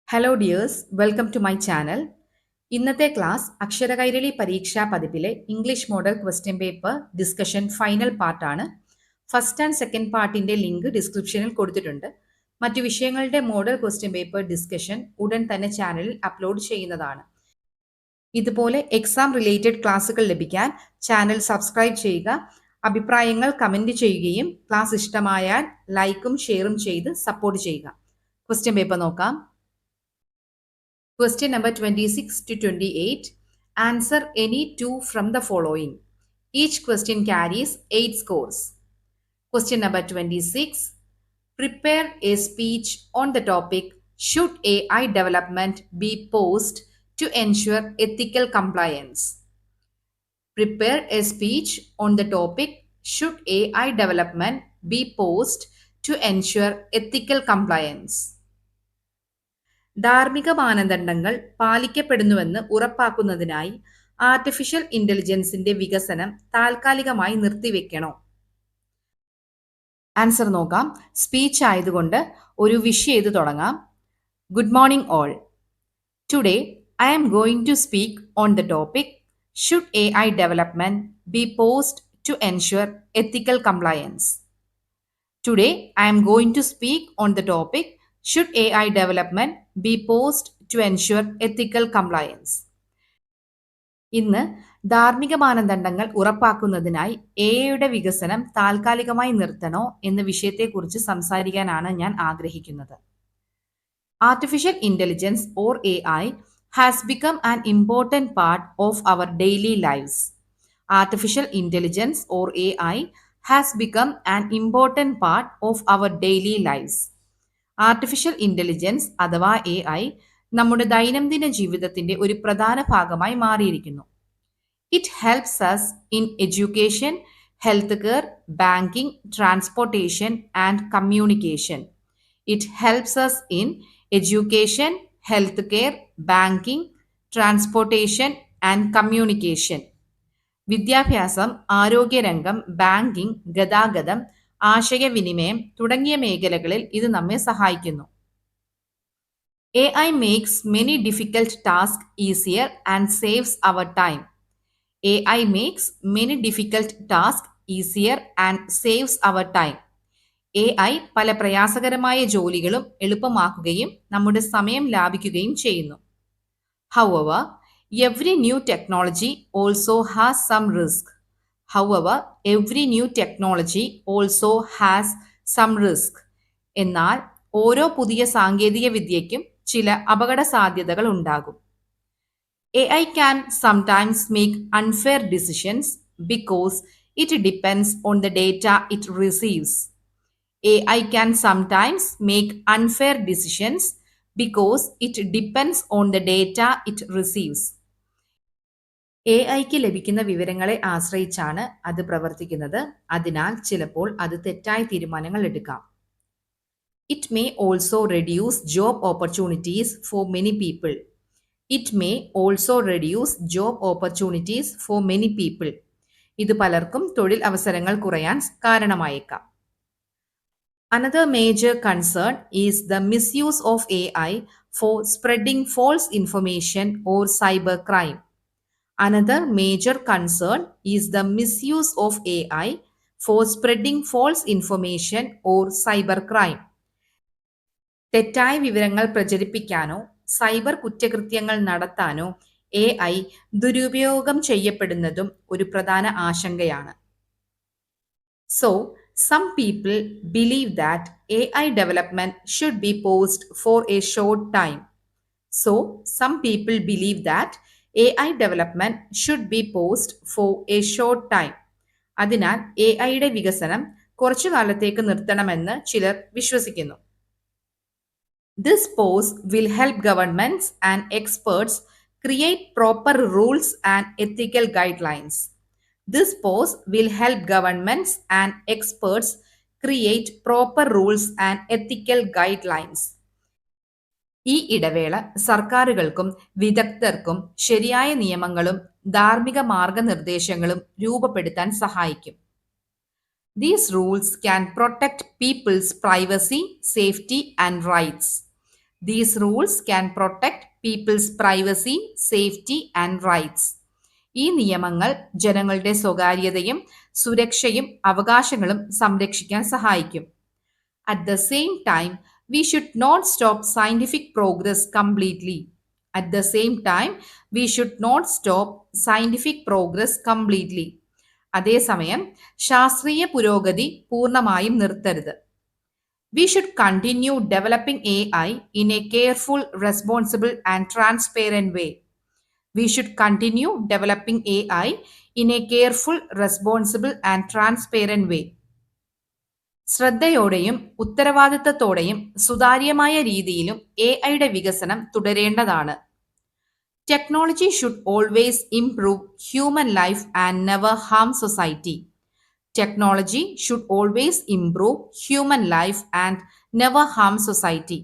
Hello dears, welcome to my channel. ഇന്നത്തെ class Aksharakairali പരീക്ഷാ പതിപ്പിലെ English model question paper discussion final പാർട്ടാണ്. First and second പാർട്ടിന്റെ link ഡിസ്ക്രിപ്ഷനിൽ കൊടുത്തിട്ടുണ്ട്. മറ്റു വിഷയങ്ങളുടെ മോഡൽ ക്വസ്റ്റ്യൻ പേപ്പർ ഡിസ്കഷൻ ഉടൻ തന്നെ ചാനലിൽ അപ്ലോഡ് ചെയ്യുന്നതാണ്. ഇതുപോലെ എക്സാം റിലേറ്റഡ് ക്ലാസ്സുകൾ ലഭിക്കാൻ ചാനൽ സബ്സ്ക്രൈബ് ചെയ്യുക. അഭിപ്രായങ്ങൾ കമന്റ് ചെയ്യുകയും ക്ലാസ് ഇഷ്ടമായാൽ ലൈക്കും ഷെയറും ചെയ്ത് സപ്പോർട്ട് ചെയ്യുക. ക്വസ്റ്റ്യൻ പേപ്പർ നോക്കാം. Question number 26 to 28. Answer any two from the following. Each question carries 8 scores. Question number 26. Prepare a speech on the topic Should AI development be paused to ensure ethical compliance? Prepare a speech on the topic Should AI development be paused to ensure ethical compliance? ധാർമ്മിക മാനദണ്ഡങ്ങൾ പാലിക്കപ്പെടുന്നുവെന്ന് ഉറപ്പാക്കുന്നതിനായി artificial ഇന്റലിജൻസിന്റെ വികസനം താൽക്കാലികമായി നിർത്തിവെക്കണോ? Answer നോക്കാം. Speech ആയതുകൊണ്ട് ഒരു wish ചെയ്ത് തുടങ്ങാം. Good morning all. Today I am going to speak on the topic should AI development be paused to ensure ethical compliance. Today I am going to speak on the topic Should AI development be paused to ensure ethical compliance? ഇന്ന് ധാർമ്മിക മാനദണ്ഡങ്ങൾ ഉറപ്പാക്കുന്നതിനായി എഐയുടെ വികസനം താൽക്കാലികമായി നിർത്തണോ എന്ന വിഷയത്തെക്കുറിച്ച് സംസാരിക്കാനാണ് ഞാൻ ആഗ്രഹിക്കുന്നത്. Artificial intelligence or AI has become an important part of our daily lives. Artificial intelligence or AI has become an important part of our daily lives. Artificial intelligence അഥവാ AI നമ്മുടെ ദൈനംദിന ജീവിതത്തിന്റെ ഒരു പ്രധാന ഭാഗമായി മാറിയിരിക്കുന്നു. It helps us in education, health care, banking, transportation and communication. It helps us in education, health care, banking, transportation and communication. വിദ്യാഭ്യാസം, ആരോഗ്യരംഗം, ബാങ്കിംഗ്, ഗതാഗതം, ആശയവിനിമയം തുടങ്ങിയ മേഖലകളിൽ ഇത് നമ്മെ സഹായിക്കുന്നു. AI makes many difficult tasks easier and saves our time. AI makes many difficult tasks easier and saves our time. AI പല പ്രയാസകരമായ ജോലികളും എളുപ്പമാക്കുകയും നമ്മുടെ സമയം ലാഭിക്കുകയും ചെയ്യുന്നു. However, every new technology also has some risk. However, every new technology also has some risk. എന്നാൽ ഓരോ പുതിയ സാങ്കേതിക വിദ്യയ്ക്കും ചില അപകട സാധ്യതകൾ ഉണ്ടാകും. AI can sometimes make unfair decisions because it depends on the data it receives. AI can sometimes make unfair decisions because it depends on the data it receives. AIക്ക് ലഭിക്കുന്ന വിവരങ്ങളെ ആശ്രയിച്ചാണ് അത് പ്രവർത്തിക്കുന്നത്. അതിനാൽ ചിലപ്പോൾ അത് തെറ്റായ തീരുമാനങ്ങൾ എടുക്കാം. It may also reduce job opportunities for many people. It may also reduce job opportunities for many people. ഇത് പലർക്കും തൊഴിൽ അവസരങ്ങൾ കുറയാൻ കാരണമായേക്കാം. Another major concern is the misuse of AI for spreading false information or cybercrime. Another major concern is the misuse of AI for spreading false information or cybercrime. തെറ്റായ വിവരങ്ങൾ പ്രചരിപ്പിക്കാനോ cyber കുറ്റകൃത്യങ്ങൾ നടത്താനോ AI ദുരുപയോഗം ചെയ്യപ്പെടുന്നതും ഒരു പ്രധാന ആശങ്കയാണ്. So, some people believe that AI development should be paused for a short time. So, some people believe that AI development should be paused for a short time. അതിനാൽ AIയുടെ വികസനം കുറച്ചു കാലത്തേക്ക് നിർത്തണമെന്ന് ചിലർ വിശ്വസിക്കുന്നു. This pause will help governments and experts create proper rules and ethical guidelines. This pause will help governments and experts create proper rules and ethical guidelines. ഈ ഇടവേള സർക്കാരുകൾക്കും വിദഗ്ധർക്കും ശരിയായ നിയമങ്ങളും ധാർമ്മിക മാർഗനിർദ്ദേശങ്ങളും രൂപപ്പെടുത്താൻ സഹായിക്കും. These rules can protect people's privacy, safety and rights. These rules can protect people's privacy, safety and rights. ഈ നിയമങ്ങൾ ജനങ്ങളുടെ സ്വകാര്യതയും സുരക്ഷയും അവകാശങ്ങളും സംരക്ഷിക്കാൻ സഹായിക്കും. At the same time, we should not stop scientific progress completely. At the same time, we should not stop scientific progress completely. അതേസമയം ശാസ്ത്രീയ പുരോഗതി പൂർണ്ണമായും നിർത്തരുത്. We should continue developing AI in a careful, responsible and transparent way. We should continue developing AI in a careful, responsible and transparent way. ശ്രദ്ധയോടെയും ഉത്തരവാദിത്തത്തോടെയും സുതാര്യമായ രീതിയിലും എഐയുടെ വികസനം തുടരേണ്ടതാണ്. Technology should always improve human life and never harm society. Technology should always improve human life and never harm society.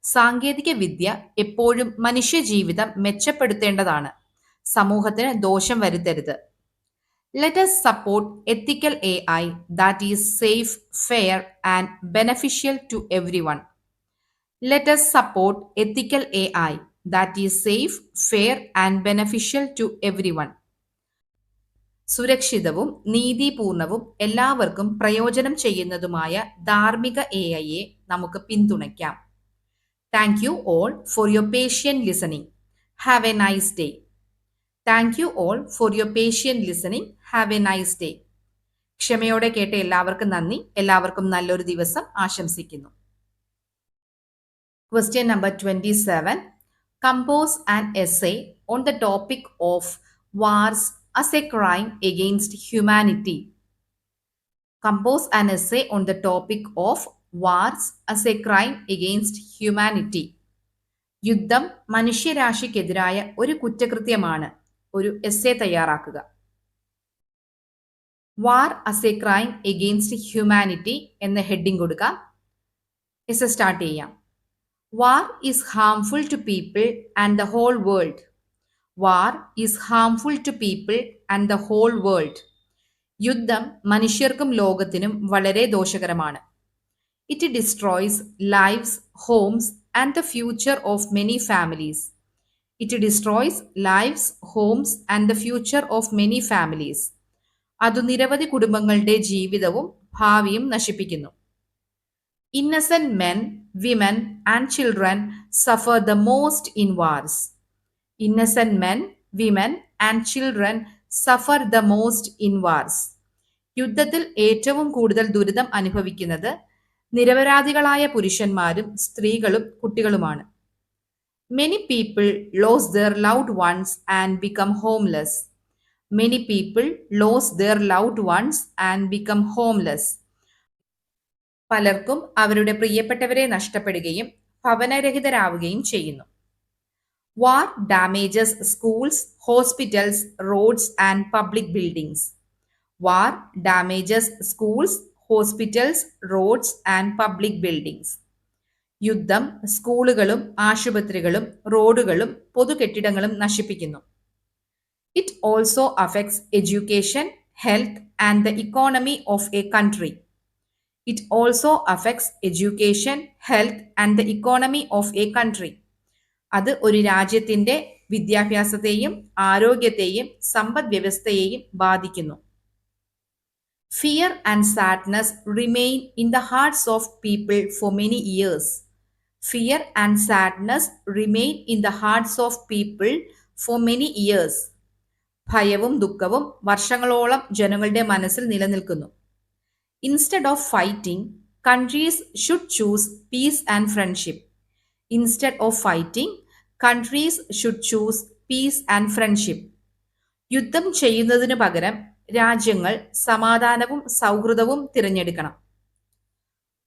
സാങ്കേതിക വിദ്യ എപ്പോഴും മനുഷ്യജീവിതം മെച്ചപ്പെടുത്തേണ്ടതാണ്, സമൂഹത്തിന് ദോഷം വരുത്തരുത്. Let us support ethical AI that is safe, fair, and beneficial to everyone. Let us support ethical AI that is safe, fair, and beneficial to everyone. സുരക്ഷിതവും നീതിപൂർണവും എല്ലാവർക്കും പ്രയോജനം ചെയ്യുന്നതുമായ ധാർമ്മിക എഐയെ നമുക്ക് പിന്തുണയ്ക്കാം. Thank you all for your patient listening. Have a nice day. Thank you all for your patient listening. Have a nice day. ക്ഷമയോടെ കേട്ട എല്ലാവർക്കും നന്ദി. എല്ലാവർക്കും നല്ലൊരു ദിവസം ആശംസിക്കുന്നു. Question number 27. Compose an essay on the topic of wars as a crime against humanity. Compose an essay on the topic of wars as a crime against humanity. യുദ്ധം മനുഷ്യരാശിക്കെതിരായ ഒരു കുറ്റകൃത്യമാണ്. ഒരു എസ്സേ തയ്യാറാക്കുക. War as a crime against humanity എന്ന heading കൊടുക്കാം. Essay start ചെയ്യാം. War is harmful to people and the whole world. War is harmful to people and the whole world. യുദ്ധം മനുഷ്യർക്കും ലോകത്തിനും വളരെ ദോഷകരമാണ്. It destroys lives, homes and the future of many families. It destroys lives, homes and the future of many families. അത് നിരവധി കുടുംബങ്ങളുടെ ജീവിതവും ഭാവിയും നശിപ്പിക്കുന്നു. Innocent men, women and children suffer the most in wars. Innocent men, women and children suffer the most in wars. യുദ്ധത്തിൽ ഏറ്റവും കൂടുതൽ ദുരിതം അനുഭവിക്കുന്നത് നിരപരാധികളായ പുരുഷന്മാരും സ്ത്രീകളും കുട്ടികളുമാണ്. Many people lose their loved ones and become homeless. Many people lose their loved ones and become homeless. പലർക്കും അവരുടെ പ്രിയപ്പെട്ടവരെ നഷ്ടപ്പെടുകയും ഭവനരഹിതരാവുകയും ചെയ്യുന്നു. War damages schools, hospitals, roads and public buildings. War damages schools, hospitals, roads and public buildings. യുദ്ധം സ്കൂളുകളും ആശുപത്രികളും റോഡുകളും പൊതുകെട്ടിടങ്ങളും നശിപ്പിക്കുന്നു. It also affects education, health and the economy of A country. It also affects education, health and the economy of A country. അത് ഒരു രാജ്യത്തിന്റെ വിദ്യാഭ്യാസത്തെയും ആരോഗ്യത്തെയും സമ്പദ് വ്യവസ്ഥയെയും ബാധിക്കുന്നു. Fear and sadness remain in the hearts of people for many years. Fear and sadness remain in the hearts of people for many years. ഭയവും ദുഃഖവും വർഷങ്ങളോളം ജനങ്ങളുടെ മനസ്സിൽ നിലനിൽക്കുന്നു. Instead of fighting, countries should choose peace and friendship. Instead of fighting, countries should choose peace and friendship. യുദ്ധം ചെയ്യുന്നതിനു പകരം രാജ്യങ്ങൾ സമാധാനവും സൗഹൃദവും തിരഞ്ഞെടുക്കണം.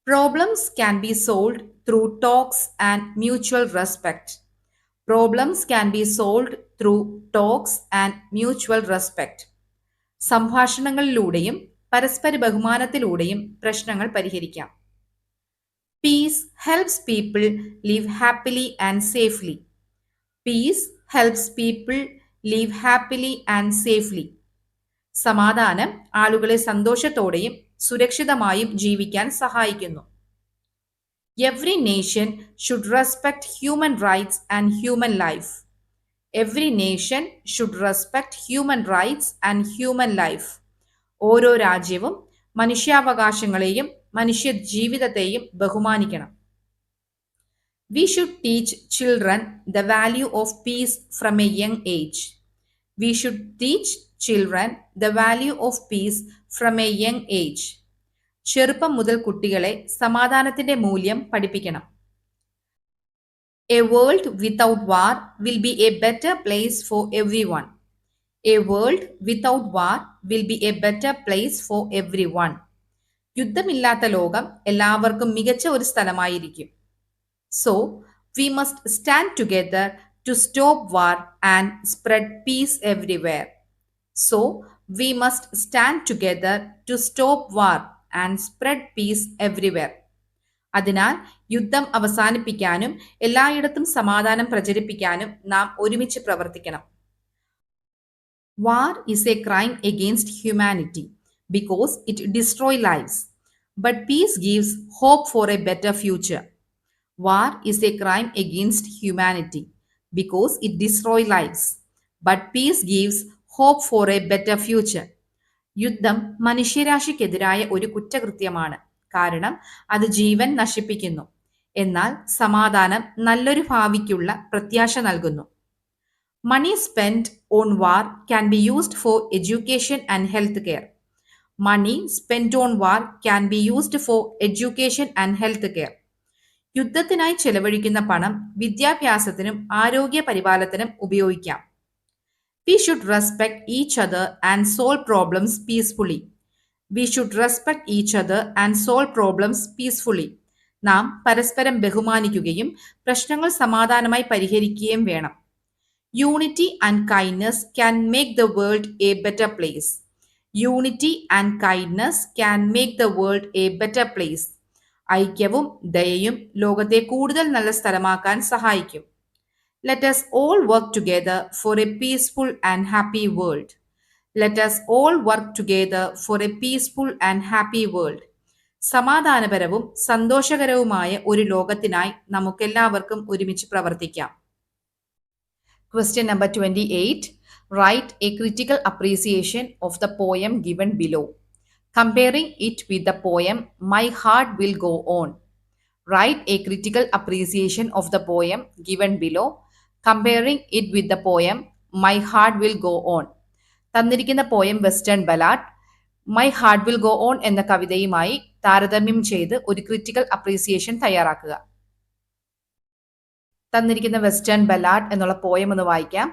Problems can be solved through talks and mutual respect. Problems can be solved through talks and mutual respect. സംഭാഷണങ്ങളിലൂടെയും പരസ്പര ബഹുമാനത്തിലൂടെയും പ്രശ്നങ്ങൾ പരിഹരിക്കാം. Peace helps people live happily and safely. Peace helps people live happily and safely. സമാധാനം ആളുകളെ സന്തോഷത്തോടെയും സുരക്ഷിതമായും ജീവിക്കാൻ സഹായിക്കുന്നു. Every nation should respect human rights and human life. Every nation should respect human rights and human life. ഓരോ രാജ്യവും മനുഷ്യാവകാശങ്ങളെയും മനുഷ്യ ജീവിതത്തെയും ബഹുമാനിക്കണം. We should teach children the value of peace from a young age. We should teach children the value of peace from a young age. ചെറുപ്പം മുതൽ കുട്ടികളെ സമാധാനത്തിന്റെ മൂല്യം പഠിപ്പിക്കണം. A world without war will be a better place for everyone. A world without war will be a better place for everyone. യുദ്ധമില്ലാത്ത ലോകം എല്ലാവർക്കും മികച്ച ഒരു സ്ഥലമായിരിക്കും. So, we must stand together to stop war and spread peace everywhere. So, we must stand together to stop war and spread peace everywhere. അതിനാൽ യുദ്ധം അവസാനിപ്പിക്കാനും എല്ലായിടത്തും സമാധാനം പ്രചരിപ്പിക്കാനും നാം ഒരുമിച്ച് പ്രവർത്തിക്കണം. War is a crime against humanity because it destroys lives. But peace gives hope for a better future. War is a crime against humanity because it destroys lives. But peace gives hope for a better future. യുദ്ധം മനുഷ്യരാശിക്കെതിരായ ഒരു കുറ്റകൃത്യമാണ്, കാരണം അത് ജീവൻ നശിപ്പിക്കുന്നു. എന്നാൽ സമാധാനം നല്ലൊരു ഭാവിക്കുള്ള പ്രത്യാശ നൽകുന്നു. Money spent on war can be used for education and health care. Money spent on war can be used for education and health care. യുദ്ധത്തിനായി ചെലവഴിക്കുന്ന പണം വിദ്യാഭ്യാസത്തിനും ആരോഗ്യ പരിപാലനത്തിനും ഉപയോഗിക്കാം. We should respect each other and solve problems peacefully. We should respect each other and solve problems peacefully. നാം പരസ്പരം ബഹുമാനിക്കുകയും പ്രശ്നങ്ങൾ സമാധാനമായി പരിഹരിക്കുകയും വേണം. Unity and kindness can make the world a better place. Unity and kindness can make the world a better place. ഐക്യവും ദയയും ലോകത്തെ കൂടുതൽ നല്ല സ്ഥലമാക്കാൻ സഹായിക്കും. Let us all work together for a peaceful and happy world. Let us all work together for a peaceful and happy world. സമാധാനപരവും സന്തോഷകരവുമായ ഒരു ലോകത്തിനായി നമുക്കെല്ലാവർക്കും ഒരുമിച്ച് പ്രവർത്തിക്കാം. Question number 28. Write a critical appreciation of the poem given below, comparing it with the poem My Heart Will Go On. Write a critical appreciation of the poem given below, comparing it with the poem My Heart Will Go On. തന്നിരിക്കുന്ന poem western ballad my heart will go on എന്ന കവിതയുമായി താരതമ്യം ചെയ്ത് ഒരു critical appreciation തയ്യാറാക്കുക. തന്നിരിക്കുന്ന western ballad എന്നുള്ള poem ഒന്ന് വായിക്കാം.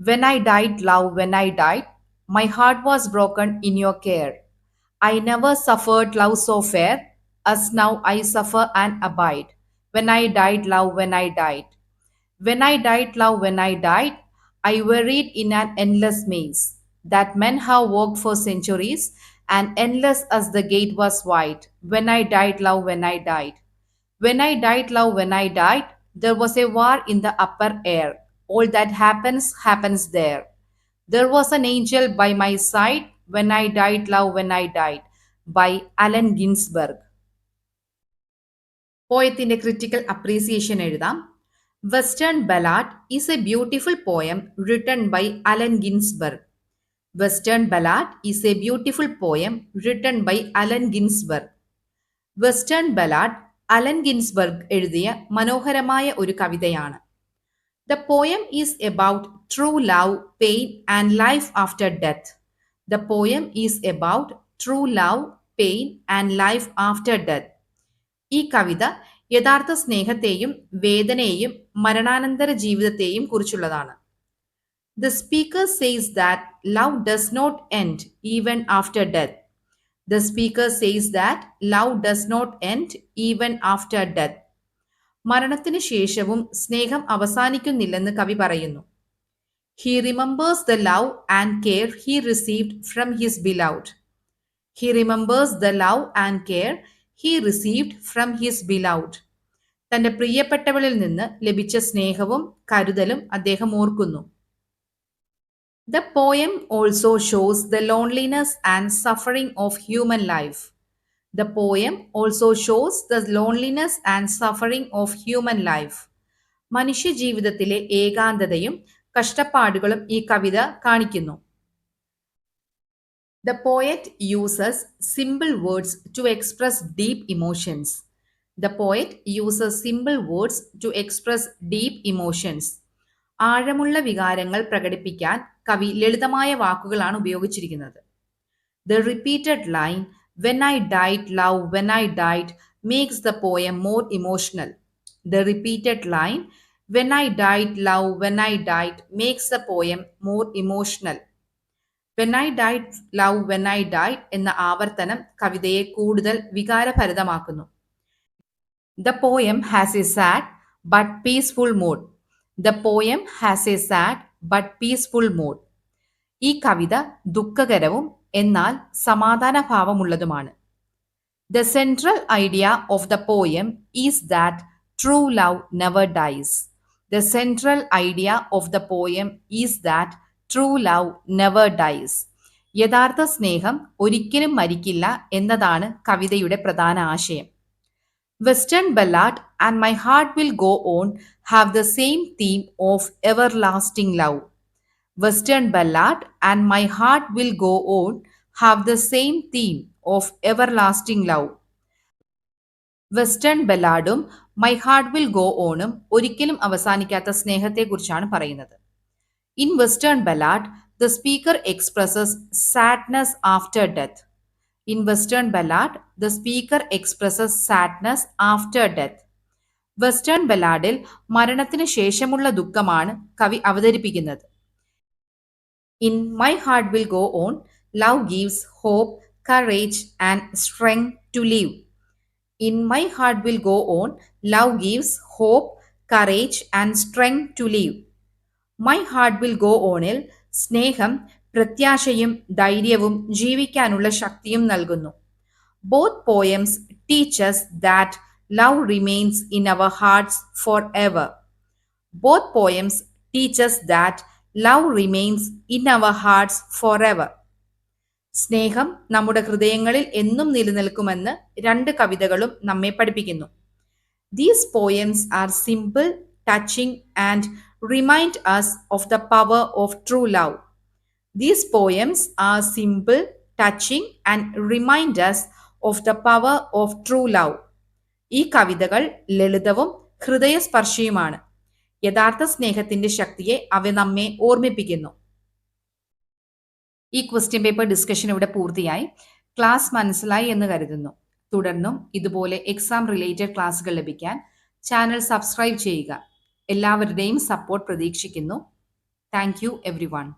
When I died, love, when I died, my heart was broken in your care. I never suffered love so fair, as now I suffer and abide. When I died, love, when I died. When I died, love, when I died, I worried in an endless maze that men have walked for centuries, and endless as the gate was wide. When I died, love, when I died. When I died, love, when I died, there was a war in the upper air. All that happens, happens there. There was an angel by my side when I died, love, when I died. By Allen Ginsberg. പോയത്തിന്റെ critical appreciation എഴുതാം. Western ballad is a beautiful poem written by Allen Ginsberg. Western Ballad is a beautiful poem written by Allen Ginsberg. Western Ballad Allen Ginsberg എഴുതിയ മനോഹരമായ ഒരു കവിതയാണ്. The poem is about true love, pain and life after death. The poem is about true love, pain and life after death. ഈ കവിത യഥാർത്ഥ സ്നേഹത്തെയും വേദനയെയും മരണാനന്തര ജീവിതത്തെയും കുറിച്ചുള്ളതാണ്. The speaker says that love does not end even after death. The speaker says that love does not end even after death. മരണത്തിന് ശേഷവും സ്നേഹം അവസാനിക്കുന്നില്ലെന്ന് കവി പറയുന്നു. He remembers the love and care he received from his beloved. He remembers the love and care he received from his beloved. തന്റെ പ്രിയപ്പെട്ടവളിൽ നിന്ന് ലഭിച്ച സ്നേഹവും കരുതലും അദ്ദേഹം ഓർക്കുന്നു. The poem also shows the loneliness and suffering of human life. The poem also shows the loneliness and suffering of human life. മനുഷ്യജീവിതത്തിലെ ഏകാന്തതയും കഷ്ടപ്പാടുകളും ഈ കവിത കാണിക്കുന്നു. The poet uses simple words to express deep emotions. The poet uses simple words to express deep emotions. ആഴമുള്ള വികാരങ്ങൾ പ്രകടിപ്പിക്കാൻ കവി ലളിതമായ വാക്കുകളാണ് ഉപയോഗിച്ചിരിക്കുന്നത്. The repeated line, "When I died, love, when I died," makes the poem more emotional. The repeated line, "When I died, love, when I died," makes the poem more emotional. "When I died, love, when I died" എന്ന ആവർത്തനം കവിതയെ കൂടുതൽ വികാരഭരിതമാക്കുന്നു. The poem has a sad but peaceful mood. The poem has a sad but peaceful mood. ഈ കവിത ദുഃഖകരവും എന്നാൽ സമാധാനഭാവമുള്ളതുമാണ്. The central idea of the poem is that true love never dies. The central idea of the poem is that true love never dies. യഥാർത്ഥ സ്നേഹം ഒരിക്കലും മരിക്കില്ല എന്നതാണ് കവിതയുടെ പ്രധാന ആശയം. Western Ballad and My Heart Will Go On have the same theme of everlasting love. Western Ballad and My Heart Will Go On have the same theme of everlasting love. Western ബല്ലാഡും my heart will go ഓണും ഒരിക്കലും അവസാനിക്കാത്ത സ്നേഹത്തെക്കുറിച്ചാണ് പറയുന്നത്. In western ballad the speaker expresses sadness after death. In western ballad the speaker expresses sadness after death. Western ബല്ലാഡിൽ മരണത്തിന് ശേഷമുള്ള ദുഃഖമാണ് കവി അവതരിപ്പിക്കുന്നത്. In my heart will go on, love gives hope, courage and strength to live. In My Heart Will Go On, love gives hope, courage and strength to live. My Heart Will Go Onൽ സ്നേഹം പ്രത്യാശയും ധൈര്യവും ജീവിക്കാനുള്ള ശക്തിയും നൽകുന്നു. Both poems teach us that love remains in our hearts forever. Both poems teach us that love remains in our hearts forever. സ്നേഹം നമ്മുടെ ഹൃദയങ്ങളിൽ എന്നും നിലനിൽക്കുമെന്ന് രണ്ട് കവിതകളും നമ്മെ പഠിപ്പിക്കുന്നു. These poems are simple, touching and remind us of the power of true love. These poems are simple, touching and remind us of the power of true love. ഈ കവിതകൾ ലളിതവും ഹൃദയസ്പർശിയുമാണ്. യഥാർത്ഥ സ്നേഹത്തിന്റെ ശക്തിയെ അവ നമ്മെ ഓർമ്മിപ്പിക്കുന്നു. ഈ ക്വസ്റ്റ്യൻ പേപ്പർ ഡിസ്കഷൻ ഇവിടെ പൂർത്തിയായി. ക്ലാസ് മനസ്സിലായി എന്ന് കരുതുന്നു. തുടർന്നും ഇതുപോലെ എക്സാം റിലേറ്റഡ് ക്ലാസ്സുകൾ ലഭിക്കാൻ ചാനൽ സബ്സ്ക്രൈബ് ചെയ്യുക. എല്ലാവരുടെയും സപ്പോർട്ട് പ്രതീക്ഷിക്കുന്നു. Thank you everyone.